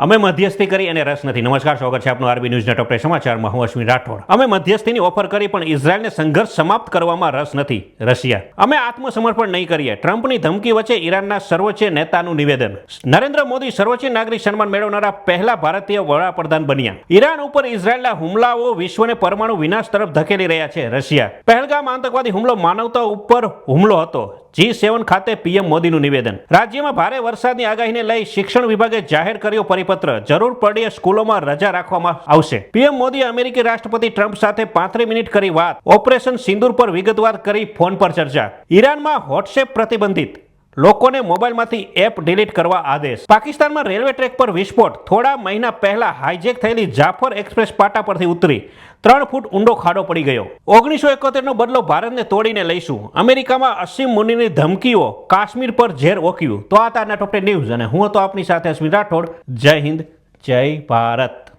અમે મધ્યસ્થી કરી અને રસ નથી. નમસ્કાર, સ્વાગત છે આપનું આરબી ન્યૂઝના ટોપ સમાચારમાં. હું અશ્વિન રાઠોડ. અમે મધ્યસ્થીની ઓફર કરી પણ ઇઝરાયલને સંઘર્ષ સમાપ્ત કરવામાં રસ નથી. રશિયા: અમે આત્મસમર્પણ નહીં કરીએ. ટ્રમ્પની ધમકી વચ્ચે ઈરાનના સર્વોચ્ચ નેતાનું નિવેદન. નરેન્દ્ર મોદી સર્વોચ્ચ નાગરિક સન્માન મેળવનારા પહેલા ભારતીય વડાપ્રધાન બન્યા. ઈરાન ઉપર ઇઝરાયલના હુમલાઓ વિશ્વને પરમાણુ વિનાશ તરફ ધકેલી રહ્યા છે. રશિયા: પહેલગામ આતંકવાદી હુમલો માનવતા ઉપર હુમલો હતો. G7 ખાતે પીએમ મોદીનું નિવેદન. રાજ્યમાં ભારે વરસાદની આગાહીને લઈ શિક્ષણ વિભાગે જાહેર કર્યો પરિપત્ર. જરૂર પડે સ્કૂલોમાં રજા રાખવામાં આવશે. પીએમ મોદીએ અમેરિકી રાષ્ટ્રપતિ ટ્રમ્પ સાથે 35 મિનિટ કરી વાત. ઓપરેશન સિંદૂર પર વિગતવાર કરી ફોન પર ચર્ચા. ઈરાનમાં વોટ્સએપ પ્રતિબંધિત. લોકોને મોબાઈલમાંથી એપ ડિલીટ કરવા આદેશ. પાકિસ્તાનમાં રેલવે ટ્રેક પર વિસ્ફોટ. થોડા મહિના પહેલા હાઈજેક થયેલી જાફર એક્સપ્રેસ પાટા પરથી ઉતરી 3 ફૂટ ઊંડો ખાડો પડી ગયો. 1971 નો બદલો ભારતને તોડીને લઈશું. અમેરિકામાં અસીમ મુનિની ધમકીઓ કાશ્મીર પર ઝેર ઓક્યું. તો આ તારના ટોપ 10 ન્યૂઝ અને હું હતો આપની સાથે અશ્વિન રાઠોડ. જય હિન્દ, જય ભારત.